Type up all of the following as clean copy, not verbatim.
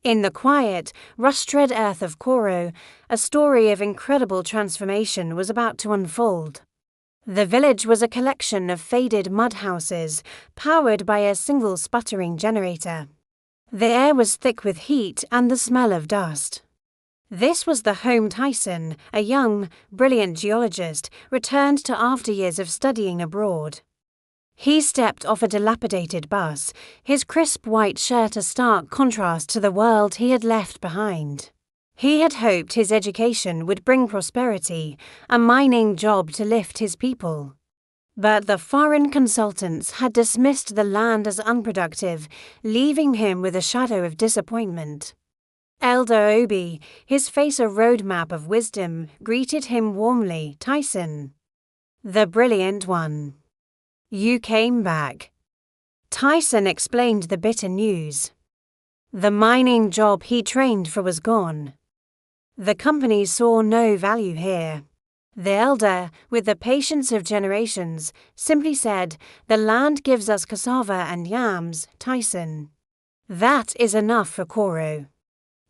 In the quiet, rust-red earth of Koro, a story of incredible transformation was about to unfold. The village was a collection of faded mud houses, powered by a single sputtering generator. The air was thick with heat and the smell of dust. This was the home Tyson, a young, brilliant geologist, returned to after years of studying abroad. He stepped off a dilapidated bus, his crisp white shirt a stark contrast to the world he had left behind. He had hoped his education would bring prosperity, a mining job to lift his people. But the foreign consultants had dismissed the land as unproductive, leaving him with a shadow of disappointment. Elder Obi, his face a roadmap of wisdom, greeted him warmly. "Tyson, the brilliant one. You came back." Tyson explained the bitter news. The mining job he trained for was gone. The company saw no value here. The elder, with the patience of generations, simply said, "The land gives us cassava and yams, Tyson. That is enough for Koro."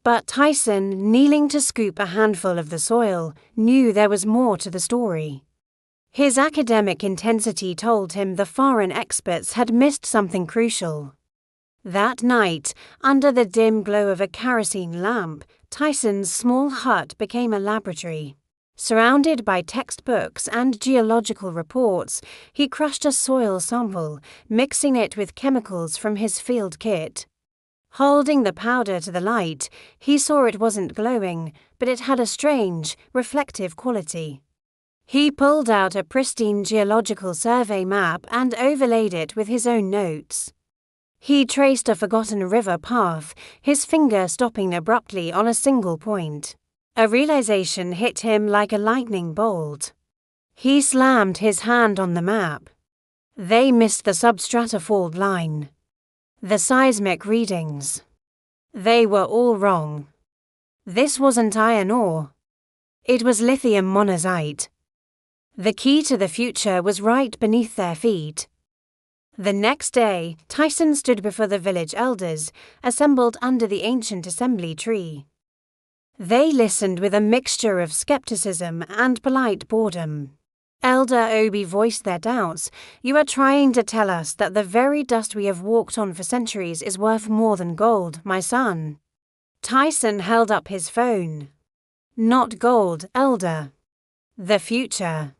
But Tyson, kneeling to scoop a handful of the soil, knew there was more to the story. His academic intensity told him the foreign experts had missed something crucial. That night, under the dim glow of a kerosene lamp, Tyson's small hut became a laboratory. Surrounded by textbooks and geological reports, he crushed a soil sample, mixing it with chemicals from his field kit. Holding the powder to the light, he saw it wasn't glowing, but it had a strange, reflective quality. He pulled out a pristine geological survey map and overlaid it with his own notes. He traced a forgotten river path, his finger stopping abruptly on a single point. A realization hit him like a lightning bolt. He slammed his hand on the map. They missed the substrata fault line. The seismic readings. They were all wrong. This wasn't iron ore. It was lithium monazite. The key to the future was right beneath their feet. The next day, Tyson stood before the village elders, assembled under the ancient assembly tree. They listened with a mixture of skepticism and polite boredom. Elder Obi voiced their doubts. "You are trying to tell us that the very dust we have walked on for centuries is worth more than gold, my son." Tyson held up his phone. "Not gold, Elder. The future.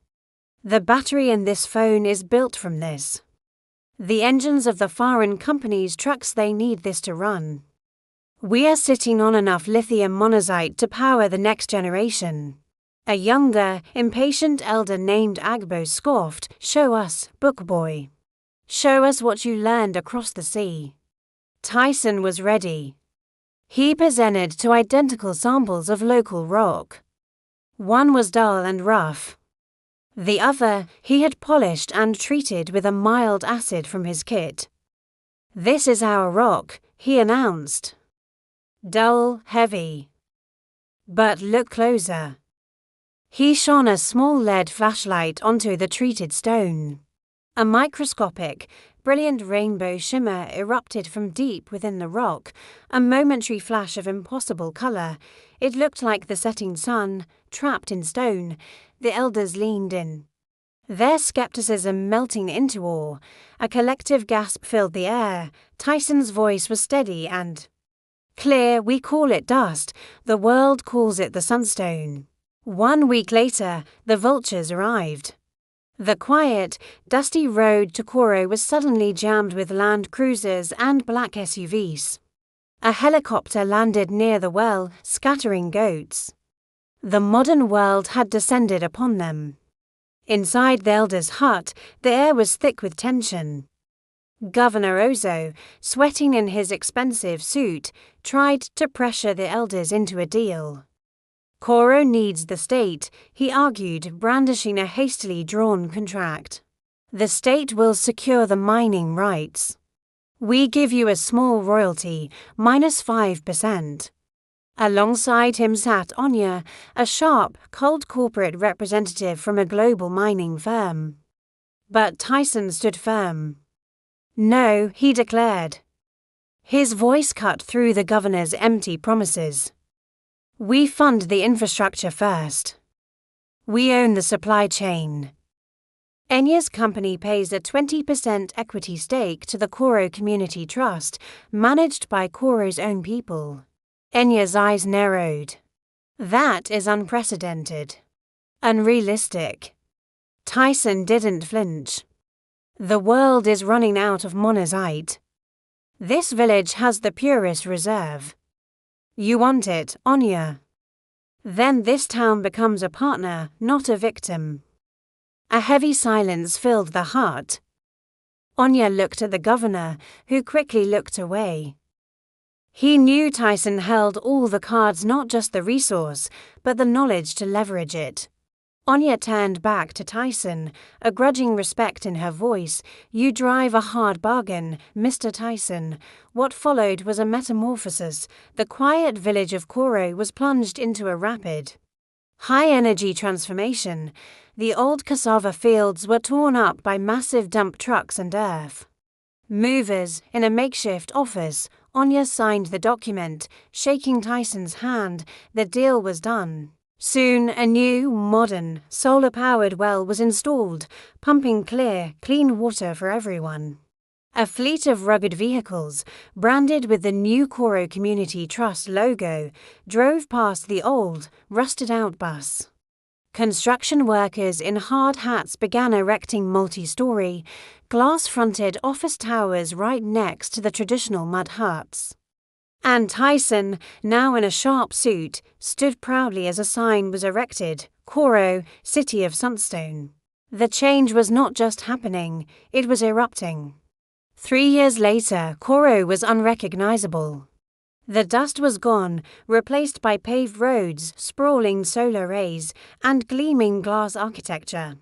The battery in this phone is built from this. The engines of the foreign companies' trucks, they need this to run. We are sitting on enough lithium monazite to power the next generation." A younger, impatient elder named Agbo scoffed, "Show us, book boy. Show us what you learned across the sea." Tyson was ready. He presented two identical samples of local rock. One was dull and rough. The other he had polished and treated with a mild acid from his kit. "This is our rock," he announced. "Dull, heavy. But look closer." He shone a small lead flashlight onto the treated stone. A microscopic, brilliant rainbow shimmer erupted from deep within the rock, a momentary flash of impossible color. It looked like the setting sun, trapped in stone. The elders leaned in, their skepticism melting into awe. A collective gasp filled the air. Tyson's voice was steady and clear. "We call it dust. The world calls it the Sunstone." 1 week later, the vultures arrived. The quiet, dusty road to Koro was suddenly jammed with land cruisers and black SUVs. A helicopter landed near the well, scattering goats. The modern world had descended upon them. Inside the elder's hut, the air was thick with tension. Governor Ozo, sweating in his expensive suit, tried to pressure the elders into a deal. "Koro needs the state," he argued, brandishing a hastily drawn contract. "The state will secure the mining rights. We give you a small royalty, -5%. Alongside him sat Anya, a sharp, cold corporate representative from a global mining firm. But Tyson stood firm. "No," he declared. His voice cut through the governor's empty promises. We fund the infrastructure first. We own the supply chain. Enya's company pays a 20% equity stake to the Koro Community Trust, managed by Koro's own people. Enya's eyes narrowed. That is unprecedented. Unrealistic. Tyson didn't flinch. The world is running out of monazite. This village has the purest reserve. You want it, Enya. Then this town becomes a partner, not a victim. A heavy silence filled the hut. Enya looked at the governor, who quickly looked away. He knew Tyson held all the cards, not just the resource, but the knowledge to leverage it. Enya turned back to Tyson, a grudging respect in her voice. You drive a hard bargain, Mr. Tyson. What followed was a metamorphosis. The quiet village of Koro was plunged into a rapid, high-energy transformation. The old cassava fields were torn up by massive dump trucks and earth movers. In a makeshift office, Enya signed the document, shaking Tyson's hand. The deal was done. Soon, a new, modern, solar-powered well was installed, pumping clear, clean water for everyone. A fleet of rugged vehicles, branded with the new Koro Community Trust logo, drove past the old, rusted-out bus. Construction workers in hard hats began erecting multi-story, glass-fronted office towers right next to the traditional mud huts. And Tyson, now in a sharp suit, stood proudly as a sign was erected, Koro, City of Sunstone. The change was not just happening, it was erupting. 3 years later, Koro was unrecognizable. The dust was gone, replaced by paved roads, sprawling solar arrays, and gleaming glass architecture.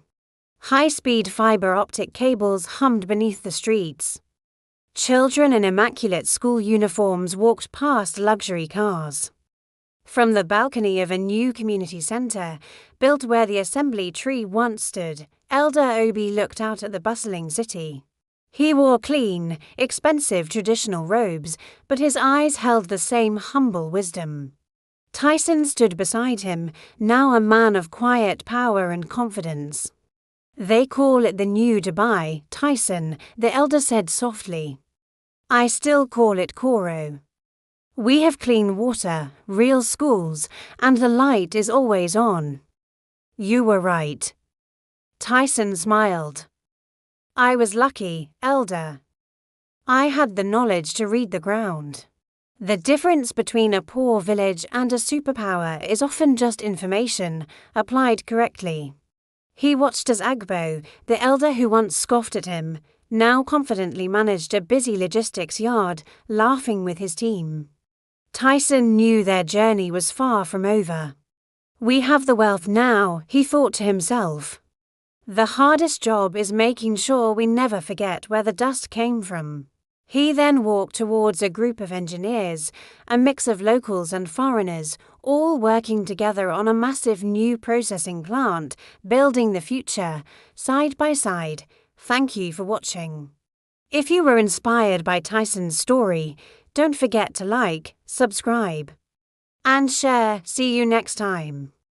High-speed fiber optic cables hummed beneath the streets. Children in immaculate school uniforms walked past luxury cars. From the balcony of a new community center, built where the assembly tree once stood, Elder Obi looked out at the bustling city. He wore clean, expensive traditional robes, but his eyes held the same humble wisdom. Tyson stood beside him, now a man of quiet power and confidence. They call it the new Dubai, Tyson, the elder said softly. I still call it Koro. We have clean water, real schools, and the light is always on. You were right. Tyson smiled. I was lucky, Elder. I had the knowledge to read the ground. The difference between a poor village and a superpower is often just information, applied correctly. He watched as Agbo, the elder who once scoffed at him, now confidently managed a busy logistics yard, laughing with his team. Tyson knew their journey was far from over. We have the wealth now, he thought to himself. The hardest job is making sure we never forget where the dust came from. He then walked towards a group of engineers, a mix of locals and foreigners, all working together on a massive new processing plant, building the future, side by side. Thank you for watching. If you were inspired by Tyson's story, don't forget to like, subscribe, and share. See you next time.